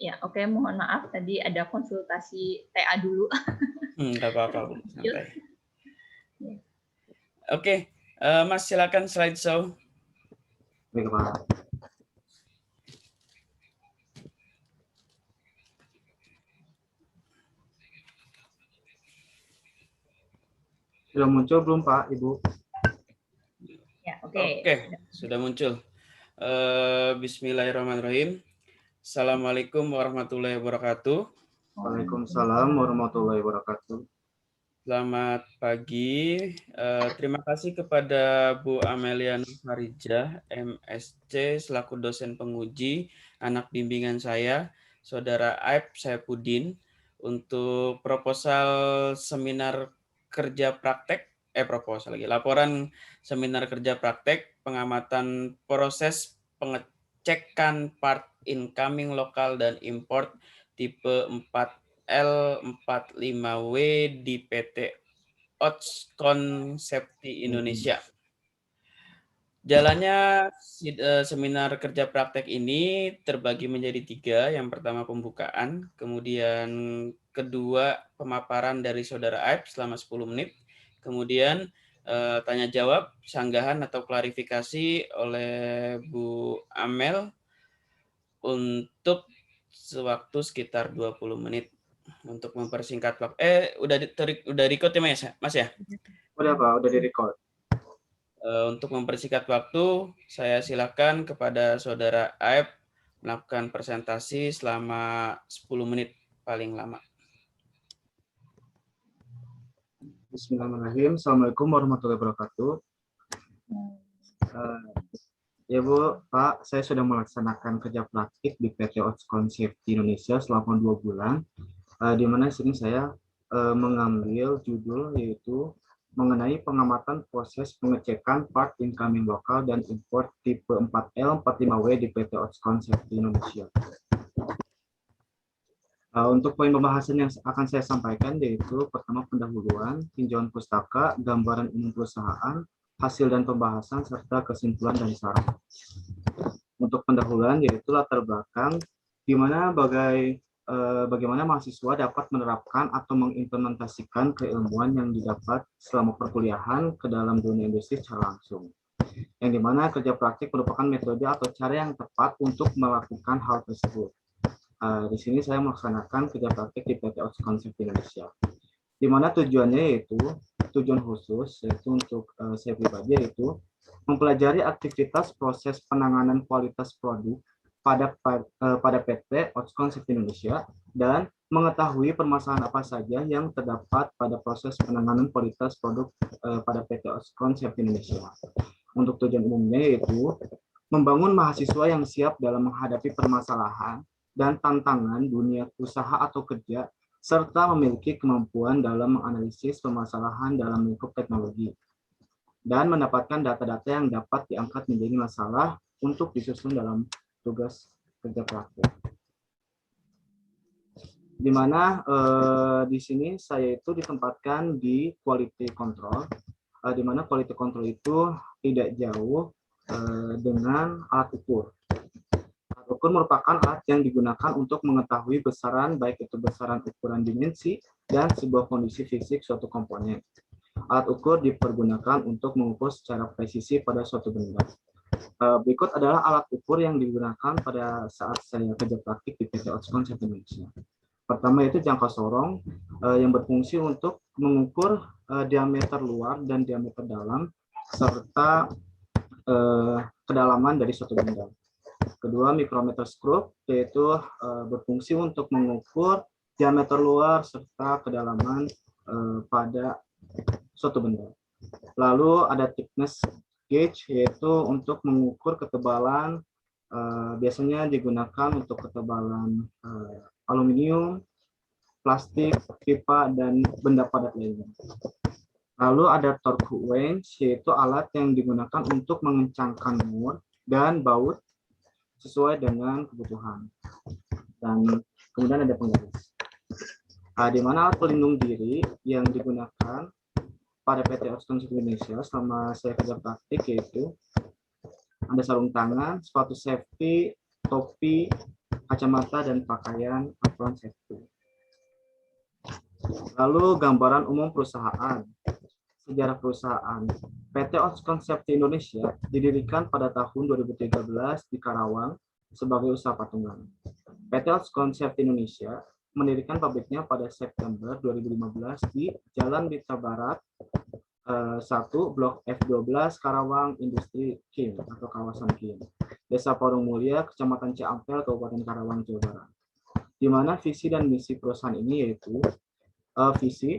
Ya, oke, mohon maaf tadi ada konsultasi TA dulu. Nggak apa-apa, Bu. Santai. Ya. Oke, Mas silakan slideshow. Baik, Pak. Sudah muncul belum, Pak, Ibu? Ya, oke. Oke, sudah muncul. Bismillahirrahmanirrahim. Assalamualaikum warahmatullahi wabarakatuh. Waalaikumsalam warahmatullahi wabarakatuh. Selamat pagi. Terima kasih kepada Bu Amelia Farijah, MSc, selaku dosen penguji, anak bimbingan saya, Saudara Aib Saipudin, untuk proposal seminar kerja praktek, laporan seminar kerja praktek, pengamatan proses pengecekan part incoming lokal dan import tipe 4L45W di PT Otscon Safety Indonesia. Jalannya seminar kerja praktek ini terbagi menjadi 3. Yang pertama pembukaan, kemudian kedua pemaparan dari Saudara Aib selama 10 menit, kemudian tanya jawab, sanggahan atau klarifikasi oleh Bu Amel untuk sewaktu sekitar 20 menit. Untuk mempersingkat waktu. Udah record ya Mas ya? Udah, Pak, udah di-record. Untuk mempersingkat waktu, saya silakan kepada Saudara Aib melakukan presentasi selama 10 menit paling lama. Bismillahirrahmanirrahim. Assalamualaikum warahmatullahi wabarakatuh. Ya Bu, Pak, saya sudah melaksanakan kerja praktik di PT Otscon Safety Indonesia selama 2 bulan, di mana sini saya mengambil judul yaitu mengenai pengamatan proses pengecekan part incoming lokal dan import tipe 4L45W di PT Otscon Safety Indonesia. Untuk poin pembahasan yang akan saya sampaikan yaitu pertama pendahuluan, tinjauan pustaka, gambaran umum perusahaan, hasil dan pembahasan, serta kesimpulan dan saran. Untuk pendahuluan yaitu latar belakang, di mana bagaimana mahasiswa dapat menerapkan atau mengimplementasikan keilmuan yang didapat selama perkuliahan ke dalam dunia industri secara langsung. Yang dimana kerja praktik merupakan metode atau cara yang tepat untuk melakukan hal tersebut. Di sini saya melaksanakan kerja praktik di PT Otscon Safety Indonesia, di mana tujuannya yaitu tujuan khusus yaitu untuk saya pribadi yaitu mempelajari aktivitas proses penanganan kualitas produk pada PT Otscon Safety Indonesia dan mengetahui permasalahan apa saja yang terdapat pada proses penanganan kualitas produk pada PT Otscon Safety Indonesia. Untuk tujuan umumnya yaitu membangun mahasiswa yang siap dalam menghadapi permasalahan dan tantangan dunia usaha atau kerja, serta memiliki kemampuan dalam menganalisis permasalahan dalam lingkup teknologi, dan mendapatkan data-data yang dapat diangkat menjadi masalah untuk disusun dalam tugas kerja praktik. Di mana di sini saya itu ditempatkan di quality control, di mana quality control itu tidak jauh dengan alat ukur. Ukur merupakan alat yang digunakan untuk mengetahui besaran, baik itu besaran ukuran dimensi dan sebuah kondisi fisik suatu komponen. Alat ukur dipergunakan untuk mengukur secara presisi pada suatu benda. Berikut adalah alat ukur yang digunakan pada saat saya kerja praktik di PT Otscon Safety Indonesia. Pertama itu jangka sorong yang berfungsi untuk mengukur diameter luar dan diameter dalam serta kedalaman dari suatu benda. Kedua, mikrometer skrup, yaitu berfungsi untuk mengukur diameter luar serta kedalaman pada suatu benda. Lalu ada thickness gauge, yaitu untuk mengukur ketebalan, biasanya digunakan untuk ketebalan aluminium, plastik, pipa, dan benda padat lainnya. Lalu ada torque wrench, yaitu alat yang digunakan untuk mengencangkan mur dan baut sesuai dengan kebutuhan. Dan kemudian ada penggaris. Di mana alat pelindung diri yang digunakan pada PT Otscon Safety Indonesia selama saya kerja praktik yaitu ada sarung tangan, sepatu safety, topi, kacamata dan pakaian apron safety. Lalu gambaran umum perusahaan. Sejarah perusahaan. PT Outscon Safety Indonesia didirikan pada tahun 2013 di Karawang sebagai usaha patungan. PT Outscon Safety Indonesia mendirikan pabriknya pada September 2015 di Jalan Mitra Barat 1, Blok F12, Karawang Industri Kim atau kawasan Kim, Desa Parung Mulia, Kecamatan Ciampel, Kabupaten Karawang, Jawa Barat. Di mana visi dan misi perusahaan ini yaitu visi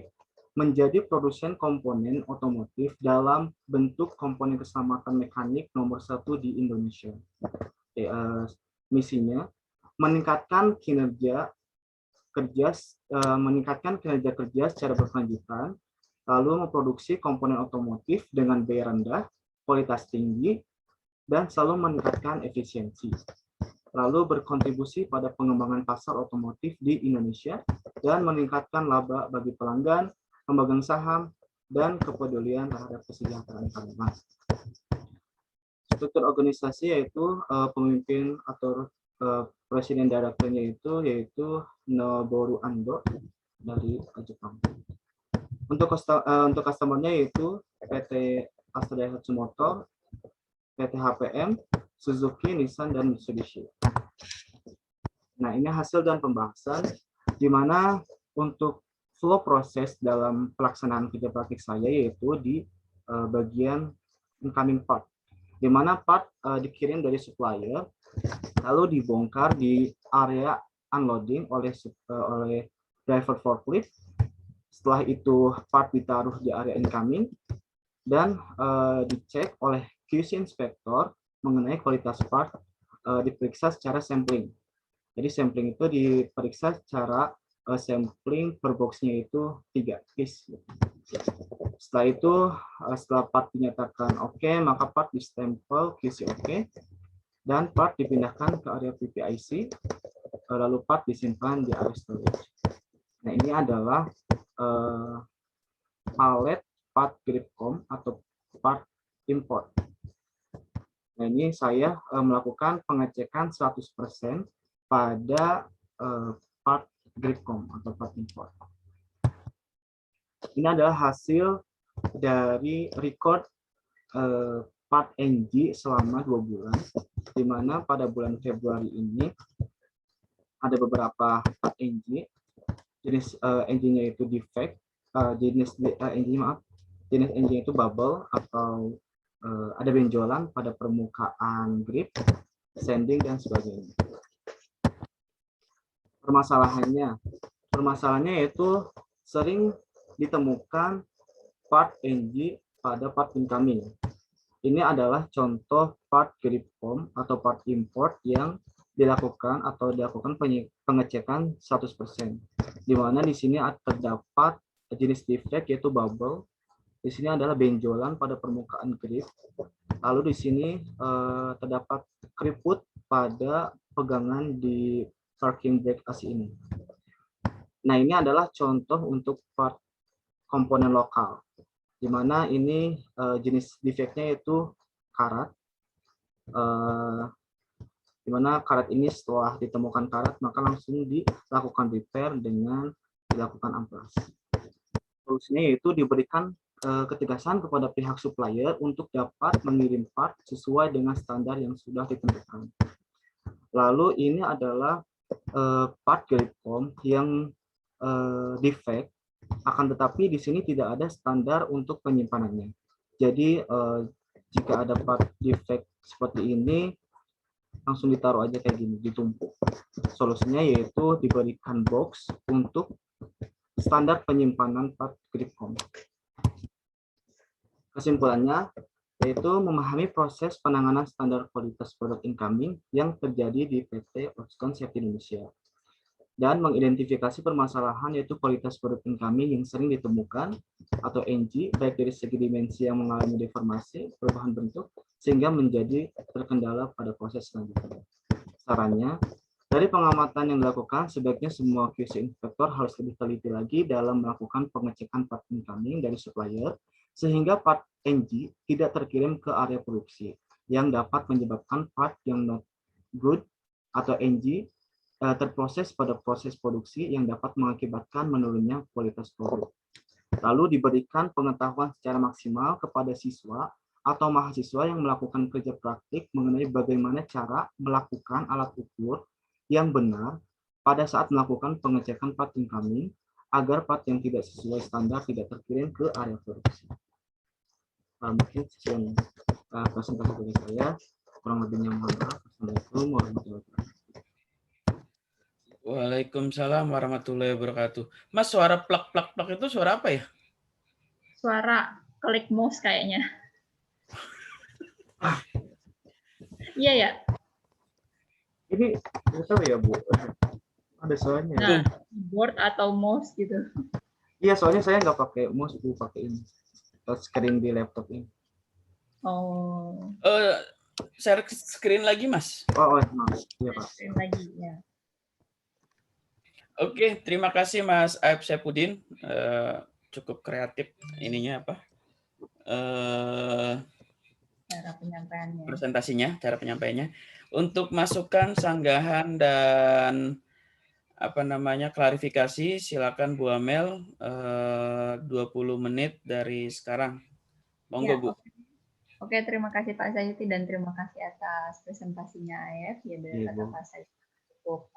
menjadi produsen komponen otomotif dalam bentuk komponen keselamatan mekanik nomor 1 di Indonesia. Misinya meningkatkan kinerja kerja secara berkelanjutan, lalu memproduksi komponen otomotif dengan biaya rendah, kualitas tinggi, dan selalu meningkatkan efisiensi. Lalu berkontribusi pada pengembangan pasar otomotif di Indonesia dan meningkatkan laba bagi pelanggan, pemegang saham, dan kepedulian terhadap kesejahteraan karyawan. Struktur organisasi yaitu pemimpin atau presiden direkturnya yaitu Noboru Ando dari Jepang. Untuk customer-nya yaitu PT Asta Daihatsu Motor, PT HPM, Suzuki, Nissan, dan Mitsubishi. Nah, ini hasil dan pembahasan di mana untuk flow proses dalam pelaksanaan kerja praktik saya yaitu di bagian incoming part, di mana part dikirim dari supplier, lalu dibongkar di area unloading oleh driver forklift. Setelah itu part ditaruh di area incoming dan dicek oleh QC inspector mengenai kualitas part, diperiksa secara sampling. Jadi sampling itu diperiksa secara sampling per boxnya itu 3 piece. Setelah itu, setelah part dinyatakan oke, maka part distempel QC oke, dan part dipindahkan ke area PPIC, lalu part disimpan di area storage. Nah, ini adalah palet part Gripcom atau part import. Nah, ini saya melakukan pengecekan 100% pada part Gripcom atau part import. Ini adalah hasil dari record part NG selama 2 bulan, di mana pada bulan Februari ini ada beberapa part NG. Jenis NG-nya itu defect, jenis NG itu bubble atau ada benjolan pada permukaan grip, sanding, dan sebagainya. Permasalahannya yaitu sering ditemukan part NG pada part incoming. Ini adalah contoh part Gripcom atau part import yang dilakukan pengecekan 100%. Di mana di sini terdapat jenis defect yaitu bubble. Di sini adalah benjolan pada permukaan grip. Lalu di sini terdapat keriput pada pegangan di parking brake AC ini. Nah, ini adalah contoh untuk part komponen lokal, di mana ini jenis defeknya yaitu karat. Di mana karat ini setelah ditemukan karat, maka langsung dilakukan repair dengan dilakukan amplas. Solusinya yaitu diberikan ketegasan kepada pihak supplier untuk dapat mengirim part sesuai dengan standar yang sudah ditentukan. Lalu ini adalah part Gripcom yang defect, akan tetapi di sini tidak ada standar untuk penyimpanannya. Jadi jika ada part defect seperti ini, langsung ditaruh aja kayak gini, ditumpuk. Solusinya yaitu diberikan box untuk standar penyimpanan part Gripcom. Kesimpulannya yaitu memahami proses penanganan standar kualitas produk incoming yang terjadi di PT Outscon Safety Indonesia dan mengidentifikasi permasalahan yaitu kualitas produk incoming yang sering ditemukan atau NG baik dari segi dimensi yang mengalami deformasi, perubahan bentuk sehingga menjadi terkendala pada proses selanjutnya. Sarannya, dari pengamatan yang dilakukan sebaiknya semua QC inspector harus lebih teliti lagi dalam melakukan pengecekan part incoming dari supplier sehingga part NG tidak terkirim ke area produksi yang dapat menyebabkan part yang not good atau NG terproses pada proses produksi yang dapat mengakibatkan menurunnya kualitas produk. Lalu diberikan pengetahuan secara maksimal kepada siswa atau mahasiswa yang melakukan kerja praktik mengenai bagaimana cara melakukan alat ukur yang benar pada saat melakukan pengecekan part incoming agar part yang tidak sesuai standar tidak terkirim ke area produksi. Mungkin sekian presentasi dari saya. Kurang lebihnya mohon maaf. Assalamualaikum warahmatullahi wabarakatuh. Waalaikumsalam warahmatullahi wabarakatuh. Mas, suara plak-plak-plak itu suara apa ya? Suara klik mouse kayaknya. Iya ya. Ini nggak tahu ya Bu, ada suaranya. Nah, keyboard atau mouse gitu. Iya, soalnya saya nggak pakai mouse, Bu, pakai ini touchscreen di laptop ini. Oh. Share screen lagi, Mas. Oh, maaf. Iya, Pak. Screen lagi ya. Oke, terima kasih Mas Aib Saipudin. Cukup kreatif ininya apa? Cara penyampaiannya. Presentasinya, cara penyampaiannya. Untuk masukan, sanggahan dan klarifikasi, silakan Bu Amel 20 menit dari sekarang. Monggo, Ya, Bu. Oke, terima kasih Pak Sayuti dan terima kasih atas presentasinya AF. Ya, dari kata Pak Sayuti cukup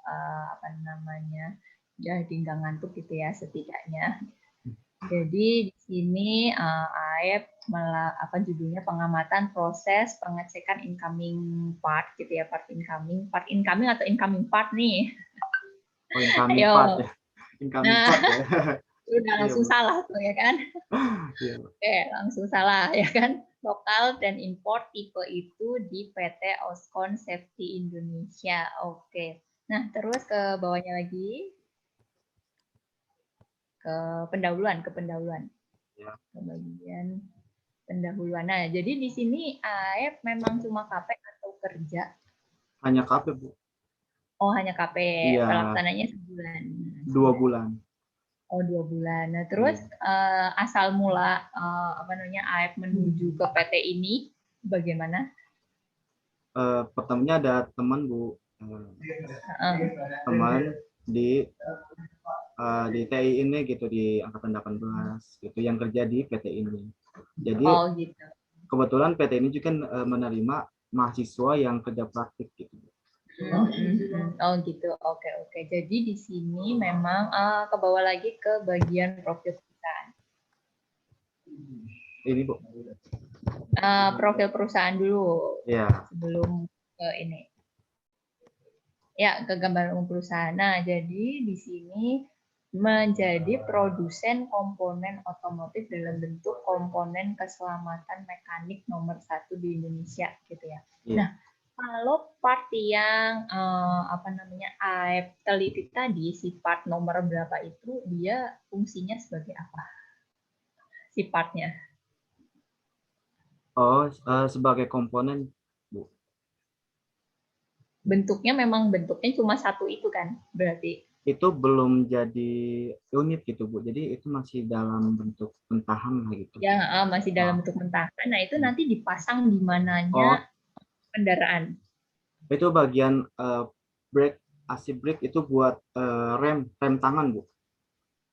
jadi nggak ngantuk gitu ya setidaknya. Jadi di sini AF judulnya pengamatan proses pengecekan incoming part gitu ya, part incoming atau incoming part nih. Oh, incoming part ya. Incoming part ya. Udah langsung salah tuh ya kan. Oke, langsung salah ya kan. Lokal dan import tipe itu di PT Oskon Safety Indonesia. Oke. Nah, terus ke bawahnya lagi. Ke pendahuluan. Ya. Ke bagian pendahuluan. Nah, jadi di sini AF memang cuma KP atau kerja? Hanya KP, Bu. Oh, hanya KP. Iya. Pelaksananya sebulan. 2 bulan. Oh, 2 bulan. Nah, terus asal mula AF menuju ke PT ini bagaimana? Pertamanya ada teman, Bu. Teman di TI ini gitu, di angkatan 18 gitu yang kerja di PT ini. Jadi gitu. Kebetulan PT ini juga menerima mahasiswa yang kerja praktik gitu. Oh gitu. Oke. Jadi di sini memang ke bawah lagi ke bagian profil perusahaan. Ini, Bu. Profil perusahaan dulu. Ya. Sebelum ke ini. Ya, ke gambar umum perusahaan. Nah, jadi di sini menjadi produsen komponen otomotif dalam bentuk komponen keselamatan mekanik nomor 1 di Indonesia gitu ya. Ya. Nah, kalau part yang AF teliti tadi, si part nomor berapa itu dia fungsinya sebagai apa? Si partnya. Oh, sebagai komponen, Bu. Bentuknya cuma satu itu kan, berarti? Itu belum jadi unit gitu, Bu. Jadi itu masih dalam bentuk mentahan lah gitu. Ya, masih dalam bentuk mentahan. Nah, itu nanti dipasang di mananya kendaraan. Itu bagian brake, AC brake itu buat rem tangan, Bu.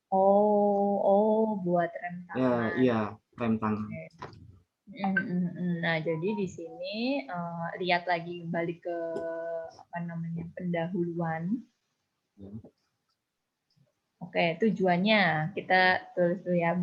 Oh, buat rem tangan. Ya, iya, rem tangan. Nah, jadi di sini lihat lagi balik ke pendahuluan. Oke, tujuannya kita tulis dulu ya,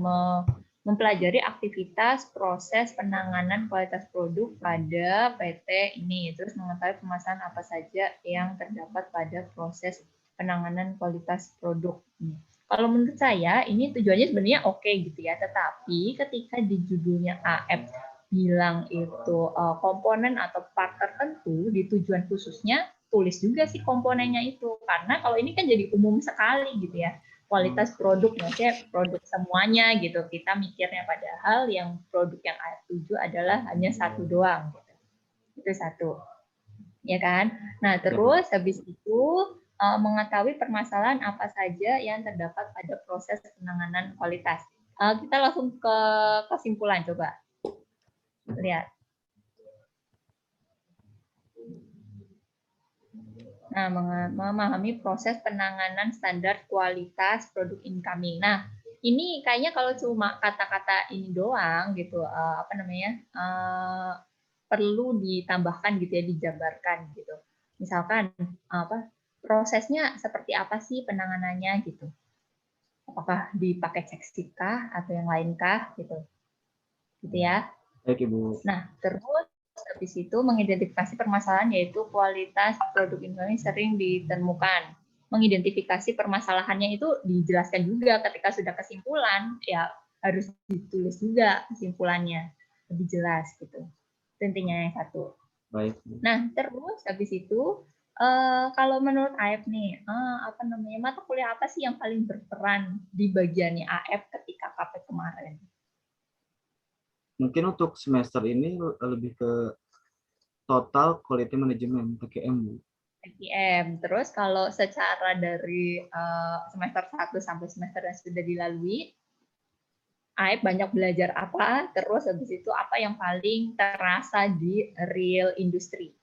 mempelajari aktivitas proses penanganan kualitas produk pada PT ini, terus mengetahui permasalahan apa saja yang terdapat pada proses penanganan kualitas produk ini. Kalau menurut saya ini tujuannya sebenarnya oke gitu ya, tetapi ketika di judulnya AF bilang itu komponen atau part tertentu, di tujuan khususnya tulis juga sih komponennya itu, karena kalau ini kan jadi umum sekali gitu ya, kualitas produk, maksudnya produk semuanya gitu, kita mikirnya, padahal yang produk yang AF 7 adalah hanya satu doang gitu. Itu satu, ya kan. Nah, terus habis itu mengetahui permasalahan apa saja yang terdapat pada proses penanganan kualitas. Kita langsung ke kesimpulan, coba lihat. Nah, memahami proses penanganan standar kualitas produk incoming. Nah, ini kayaknya kalau cuma kata-kata ini doang gitu, apa namanya, perlu ditambahkan gitu ya, dijabarkan gitu. Misalkan apa prosesnya seperti apa sih penanganannya gitu. Apakah dipakai cek kah atau yang lain kah gitu. Gitu ya. Baik, Ibu. Nah, terus habis itu mengidentifikasi permasalahan yaitu kualitas produk incoming sering ditemukan. Mengidentifikasi permasalahannya itu dijelaskan juga ketika sudah kesimpulan, ya harus ditulis juga kesimpulannya lebih jelas gitu. Itu intinya yang satu. Baik. Nah, terus habis itu kalau menurut AF nih, apa namanya, mata kuliah apa sih yang paling berperan di bagiannya AF ketika KP kemarin? Mungkin untuk semester ini lebih ke total quality management (TQM), Bu. TQM. Terus kalau secara dari semester 1 sampai semester yang sudah dilalui, AIP banyak belajar apa, terus habis itu apa yang paling terasa di real industry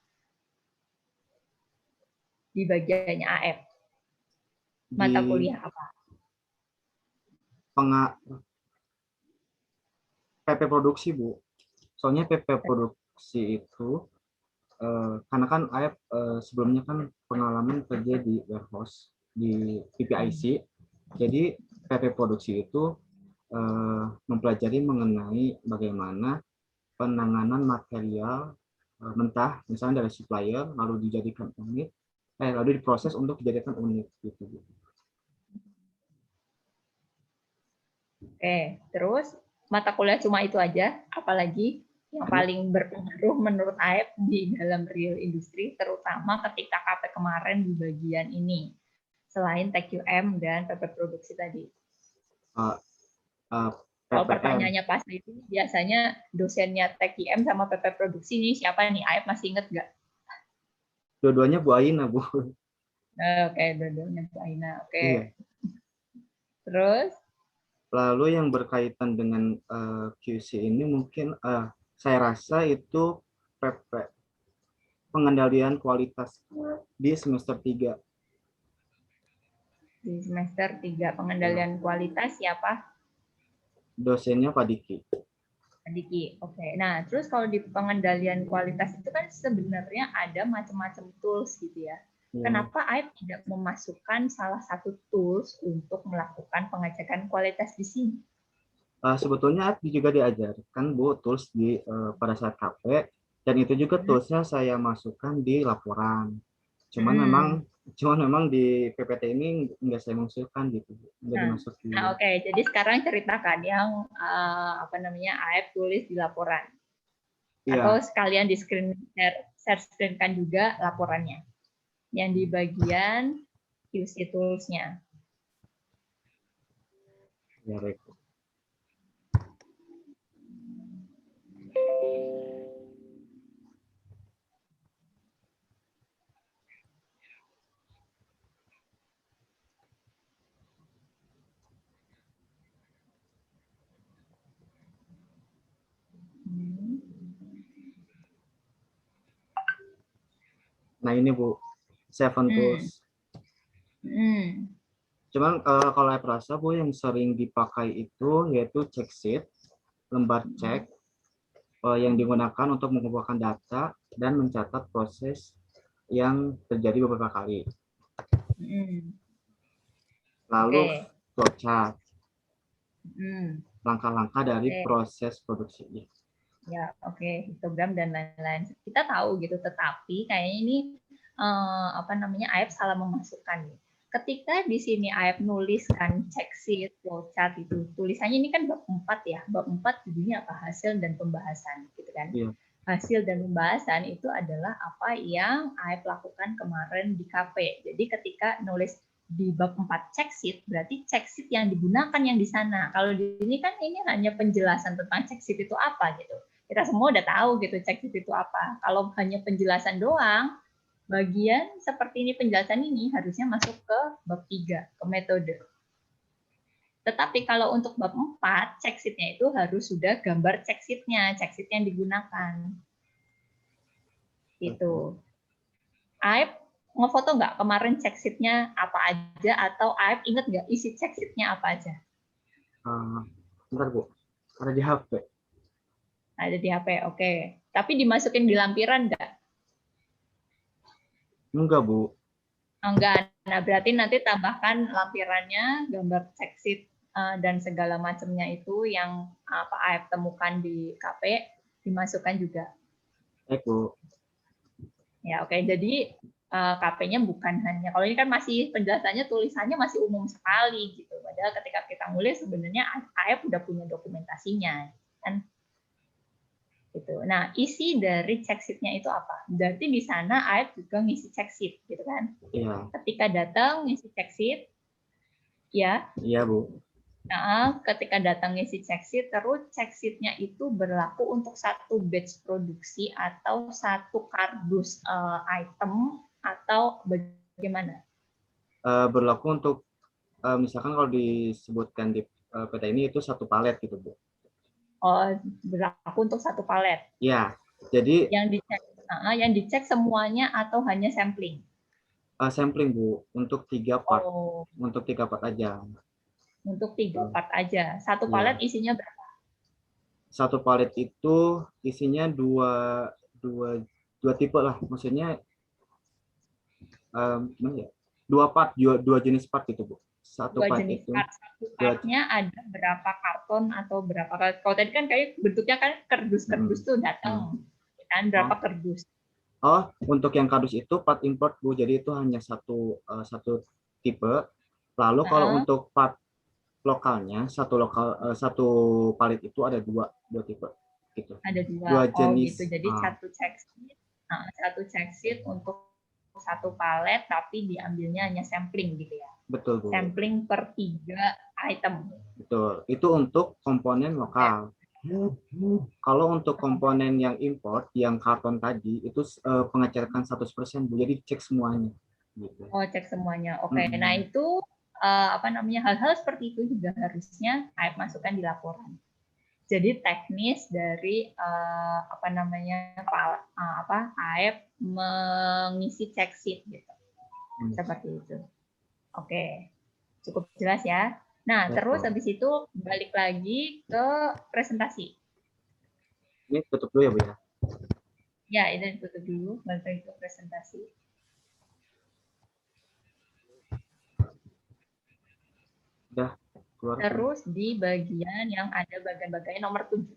di bagiannya AIP? Mata Di kuliah apa? PP produksi, Bu. Soalnya PP produksi itu karena kan AF sebelumnya kan pengalaman kerja di warehouse di PPIC, jadi PP produksi itu mempelajari mengenai bagaimana penanganan material mentah, misalnya dari supplier, lalu dijadikan unit, lalu diproses untuk dijadikan unit gitu. Oke, terus mata kuliah cuma itu aja, apalagi yang paling berpengaruh menurut AIP di dalam real industri, terutama ketika KP kemarin di bagian ini, selain TQM dan PP produksi tadi. Kalau pertanyaannya pasti itu biasanya dosennya TQM sama PP produksi nih siapa nih? AIP masih inget nggak? Dua-duanya Bu Aina, Bu. Oke, dua-duanya Bu Aina. Oke. Iya. Terus? Lalu yang berkaitan dengan QC ini mungkin saya rasa itu PP, pengendalian kualitas di semester 3. Di semester 3 pengendalian kualitas siapa? Dosennya Pak Diki. Pak Diki. Oke. Nah, terus kalau di pengendalian kualitas itu kan sebenarnya ada macam-macam tools gitu ya. Kenapa AIP tidak memasukkan salah satu tools untuk melakukan pengecekan kualitas di sini? Sebetulnya juga diajarkan, Bu, tools di pada saat KP, dan itu juga toolsnya saya masukkan di laporan. Cuman memang di PPT ini nggak saya masukkan gitu, nggak dimasukin. Nah, oke. Jadi sekarang ceritakan yang apa namanya AIP tulis di laporan. Atau sekalian di share screen-kan juga laporannya. Yang di bagian QC tools-nya. Ya, baik. Nah ini Bu, 7 tools. Cuman kalau saya perasa Bu yang sering dipakai itu yaitu check sheet, lembar cek yang digunakan untuk mengumpulkan data dan mencatat proses yang terjadi beberapa kali. Lalu flowchart, langkah-langkah dari proses produksinya. Ya, oke, histogram dan lain-lain. Kita tahu gitu, tetapi kayaknya ini apa namanya AIP salah memasukkan. Ketika di sini AIP nuliskan check sheet, flowchart itu, tulisannya ini kan bab 4 ya. Bab 4 judulnya apa? Hasil dan pembahasan, gitu kan. Iya. Hasil dan pembahasan itu adalah apa yang AIP lakukan kemarin di KP. Jadi ketika nulis di bab 4 check sheet, berarti check sheet yang digunakan yang di sana. Kalau di sini kan ini hanya penjelasan tentang check sheet itu apa gitu. Kita semua udah tahu gitu check sheet itu apa. Kalau hanya penjelasan doang, bagian seperti ini penjelasan ini harusnya masuk ke bab 3, ke metode. Tetapi kalau untuk bab 4, check sheet-nya itu harus sudah gambar check sheet-nya, check sheet yang digunakan. Gitu. AIP ngefoto nggak kemarin check sheet-nya apa aja, atau Aib inget nggak isi check sheet-nya apa aja? Bentar Bu, ada di HP. Ada di HP, oke. Tapi dimasukin di lampiran nggak? Enggak Bu. Enggak. Nah, berarti nanti tambahkan lampirannya, gambar check sheet dan segala macamnya itu yang apa Aib temukan di KP, dimasukkan juga. Baik Bu. Ya, oke. Jadi KP-nya bukan hanya, kalau ini kan masih penjelasannya tulisannya masih umum sekali gitu. Padahal ketika kita nulis sebenarnya Aib udah punya dokumentasinya, kan? Gitu. Nah, isi dari check sheet-nya itu apa? Berarti di sana Aib juga ngisi check sheet, gitu kan? Iya. Ketika datang ngisi check sheet, ya. Iya Bu. Nah, ketika datang ngisi check sheet, terus check sheet-nya itu berlaku untuk satu batch produksi atau satu kardus item atau bagaimana? Berlaku untuk misalkan kalau disebutkan di PT ini itu satu palet gitu Bu. Oh, berlaku untuk satu palet. Ya, jadi Yang dicek semuanya atau hanya sampling? sampling Bu, untuk 3 part. Oh, Untuk 3 part aja. untuk 3 part aja. Satu Ya. palet isinya berapa? Satu palet itu isinya dua tipe lah, maksudnya gimana ya? Dua jenis part gitu Bu. Satu part jenis itu. part. Satu partnya ada berapa karton atau berapa? Kalau tadi kan kayak bentuknya kan kardus-kardus tuh datang, kan berapa kardus? Oh, untuk yang kardus itu part import Bu, jadi itu hanya satu tipe. Lalu kalau untuk part lokalnya satu palet itu ada dua tipe gitu. Ada dua jenis. Gitu. Jadi satu check sheet untuk satu palet tapi diambilnya hanya sampling gitu ya. Betul Bu. Sampling per 3 item. Betul. Itu untuk komponen lokal. Kalau untuk komponen yang import, yang karton tadi itu pengecekan 100% Bu. Jadi cek semuanya. Gitu. Oh, cek semuanya. Oke. Nah, itu hal-hal seperti itu juga harusnya Aib masukkan di laporan. Jadi teknis dari Aib mengisi check sheet gitu. Seperti itu. Oke. Cukup jelas ya. Nah, terus habis itu balik lagi ke presentasi. Ini tutup dulu ya Bu ya. Ya, ini tutup dulu, balik lagi ke presentasi. Udah keluar. Terus di bagian yang ada bagian-bagian nomor 7.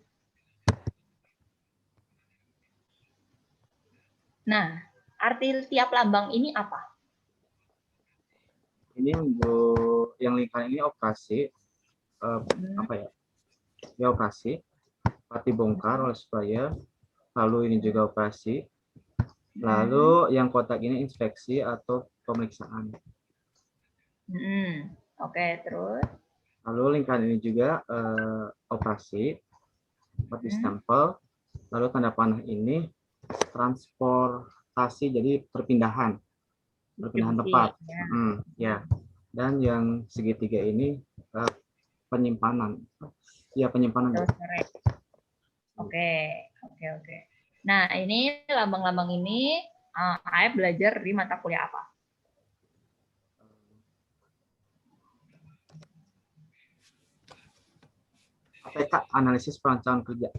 Nah, arti tiap lambang ini apa? Ini Bu, yang lingkaran ini operasi apa ya? Ya operasi. Part dibongkar oleh supplier. Lalu ini juga operasi. Lalu yang kotak ini inspeksi atau pemeriksaan. Oke, terus. Lalu lingkaran ini juga operasi, seperti stempel. Lalu tanda panah ini transportasi, jadi perpindahan tempat. Ya. Dan yang segitiga ini penyimpanan. Ya, penyimpanan. Oke. Nah, ini lambang-lambang ini Aib belajar di mata kuliah apa? APK, analisis perancangan kerja.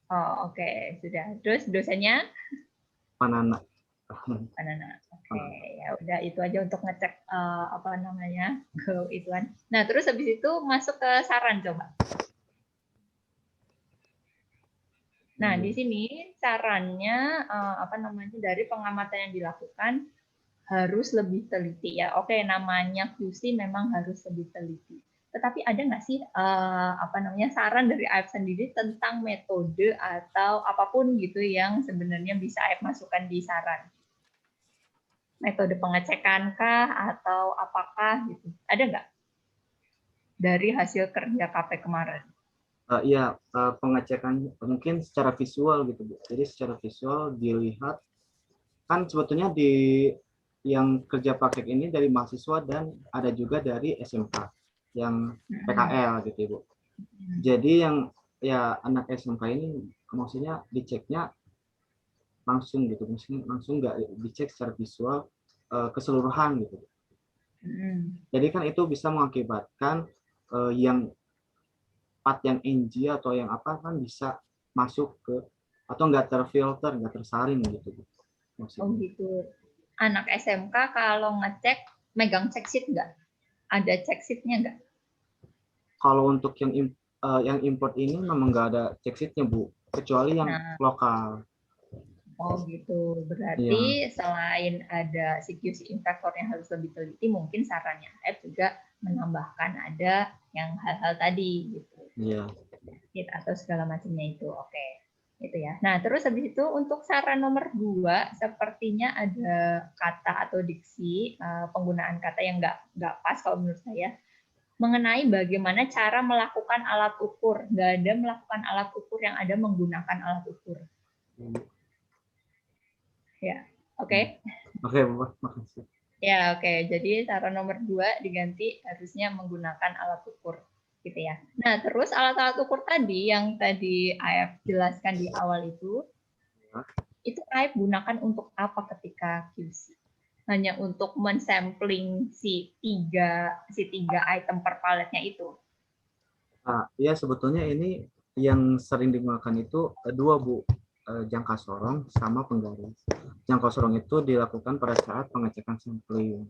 Oh, oke. Sudah. Terus dosennya? Panana. Oke, ya udah itu aja untuk ngecek ke ituan. Nah, terus habis itu masuk ke saran coba. Nah, di sini sarannya dari pengamatan yang dilakukan harus lebih teliti ya. Oke, namanya QC memang harus lebih teliti. Tetapi ada nggak sih saran dari Aib sendiri tentang metode atau apapun gitu yang sebenarnya bisa Aib masukkan di saran? Metode pengecekan kah atau apakah gitu? Ada nggak dari hasil kerja KP kemarin? Iya, pengecekan mungkin secara visual gitu Bu. Jadi secara visual dilihat, kan sebetulnya di yang kerja praktek ini dari mahasiswa dan ada juga dari SMK yang PKL gitu Bu. Jadi yang ya anak SMK ini maksudnya diceknya langsung gitu, maksudnya langsung nggak dicek secara visual keseluruhan gitu. Jadi kan itu bisa mengakibatkan yang part yang NG atau yang apa kan bisa masuk ke atau nggak terfilter, nggak tersalin gitu. Maksudnya. Oh gitu. Anak SMK kalau ngecek megang check sheet nggak? Ada check sheet-nya nggak? Kalau untuk yang import ini memang nggak ada check sheet-nya, Bu, kecuali yang lokal. Oh gitu. Iya. Berarti selain ada CQC investor yang harus lebih teliti, mungkin sarannya F juga menambahkan ada yang hal-hal tadi gitu. Iya. Atau segala macamnya itu. Oke. Itu ya. Nah, terus habis itu untuk saran nomor 2, sepertinya ada kata atau diksi penggunaan kata yang nggak pas kalau menurut saya, mengenai bagaimana cara melakukan alat ukur. Nggak ada melakukan alat ukur, yang ada menggunakan alat ukur. Ya, oke. Oke, Bapak, makasih. Ya, oke. Jadi saran nomor 2 diganti harusnya menggunakan alat ukur. Gitu ya. Nah, terus alat-alat ukur tadi yang tadi AF jelaskan di awal itu AF gunakan untuk apa ketika QC? Hanya untuk mensampling si tiga item per paletnya itu. Nah, ya sebetulnya ini yang sering digunakan itu dua, Bu, jangka sorong sama penggaris. Jangka sorong itu dilakukan pada saat pengecekan sampling.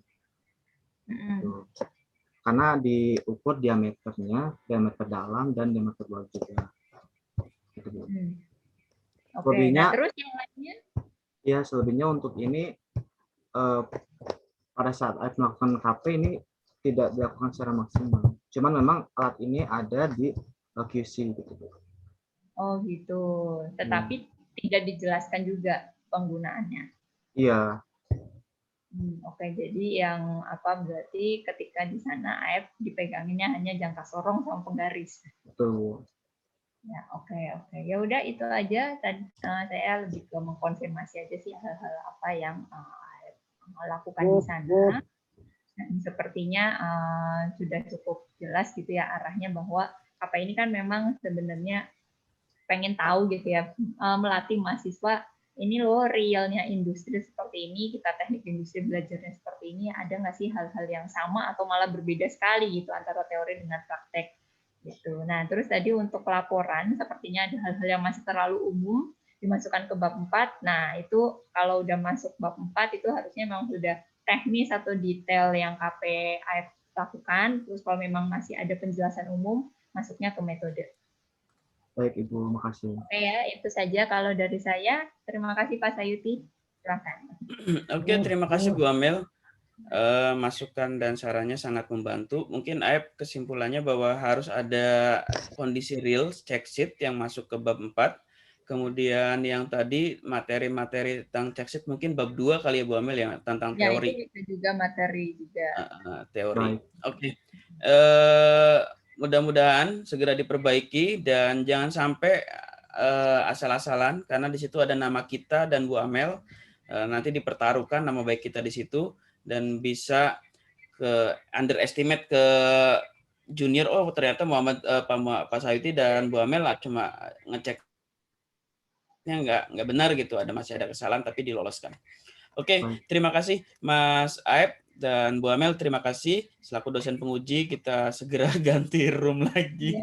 Karena diukur diameternya, diameter dalam dan diameter luar juga. Oke, nah terus yang lainnya? Ya, selebihnya untuk ini pada saat melakukan KP ini tidak dilakukan secara maksimal. Cuman memang alat ini ada di QC gitu. Oh gitu. Tetapi tidak dijelaskan juga penggunaannya. Iya. Oke, jadi yang apa berarti ketika di sana AF dipeganginnya hanya jangka sorong sama penggaris. Betul. Ya, oke. Ya udah itu aja. Tadi saya lebih ke mengkonfirmasi aja sih hal-hal apa yang lakukan di sana. Dan sepertinya sudah cukup jelas gitu ya arahnya, bahwa apa ini kan memang sebenarnya pengen tahu gitu ya, melatih mahasiswa ini loh realnya industri seperti ini, kita teknik industri belajarnya seperti ini, ada nggak sih hal-hal yang sama atau malah berbeda sekali gitu antara teori dengan praktek gitu. Nah terus tadi untuk laporan sepertinya ada hal-hal yang masih terlalu umum dimasukkan ke bab 4. Nah itu kalau udah masuk bab 4 itu harusnya memang sudah teknis atau detail yang KPAF lakukan. Terus kalau memang masih ada penjelasan umum, masuknya ke metode. Baik, Ibu, makasih. Oke ya, itu saja kalau dari saya. Terima kasih Pak Sayuti. Silakan. Oke, terima kasih Bu Amel. Masukan dan sarannya sangat membantu. Mungkin Aib kesimpulannya bahwa harus ada kondisi real check sheet yang masuk ke bab 4. Kemudian yang tadi materi-materi tentang check sheet mungkin bab 2 kali ya Bu Amel ya, tentang Ya, teori. itu bisa juga materi juga. Teori. Oke. Mudah-mudahan segera diperbaiki dan jangan sampai asal-asalan, karena di situ ada nama kita dan Bu Amel. Nanti dipertaruhkan nama baik kita di situ dan bisa ke underestimate ke junior. Oh ternyata Pak Sayuti dan Bu Amel lah cuma ngeceknya nggak benar gitu, masih ada kesalahan tapi diloloskan. Oke, terima kasih Mas Aib dan Bu Amel, terima kasih selaku dosen penguji. Kita segera ganti room lagi.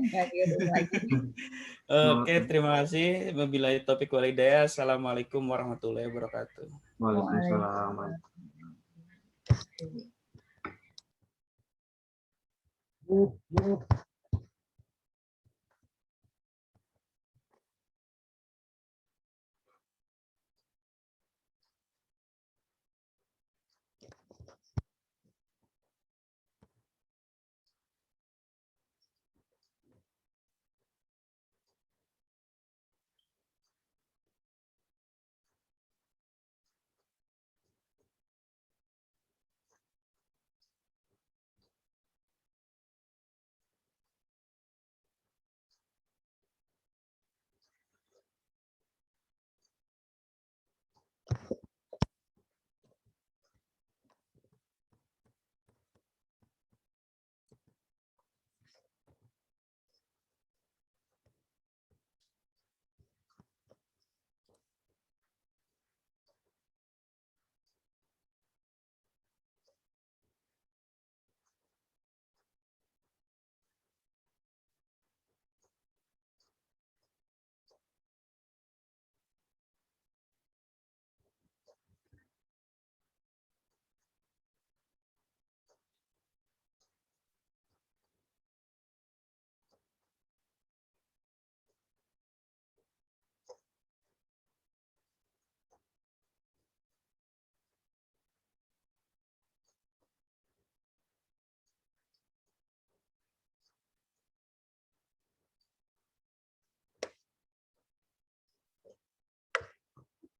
Oke, terima kasih. Wabillahi taufiq wal hidayah. Assalamualaikum warahmatullahi wabarakatuh. Waalaikumsalam.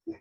Oh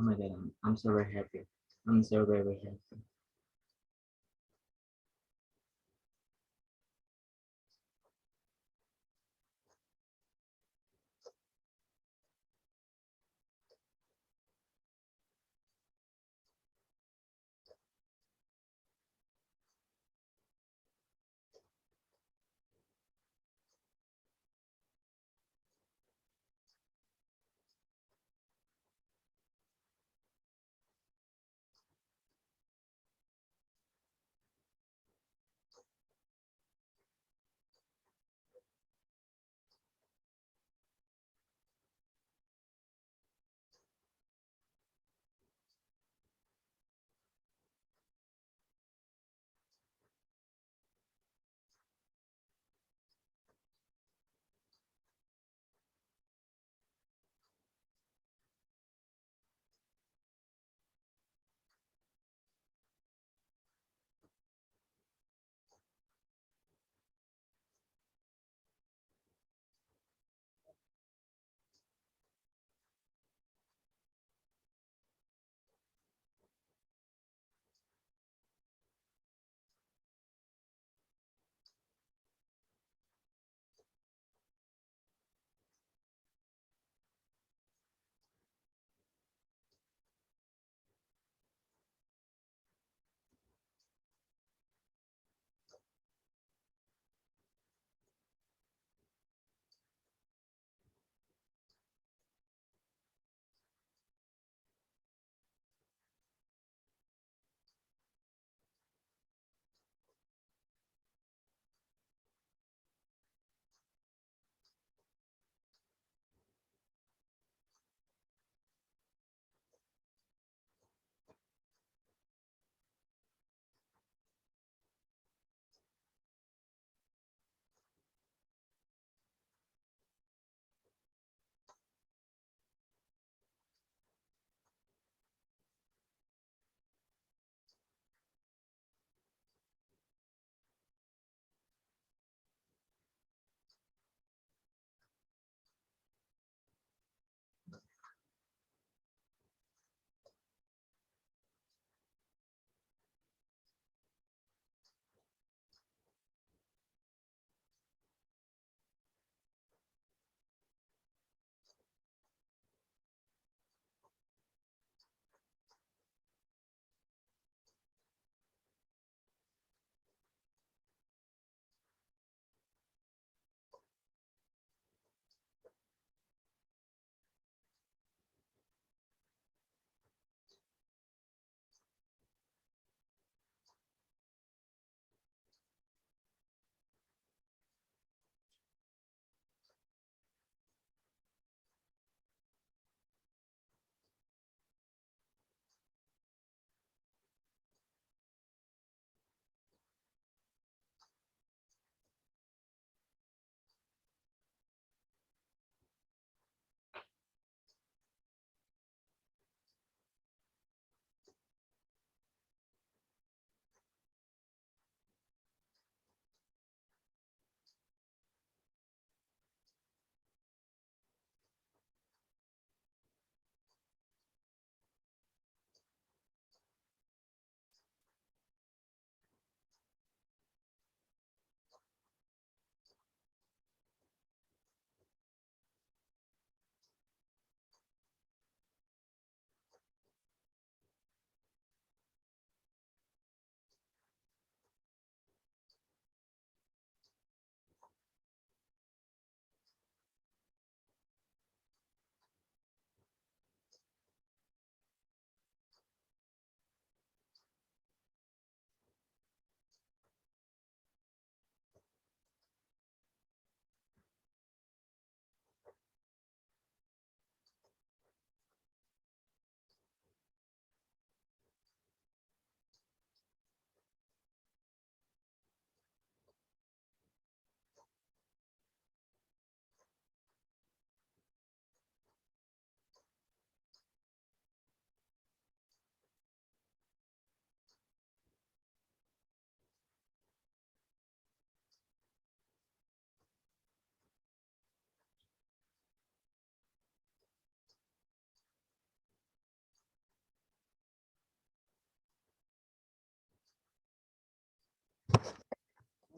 my God, I'm so very happy. I'm so very, very happy.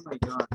my God.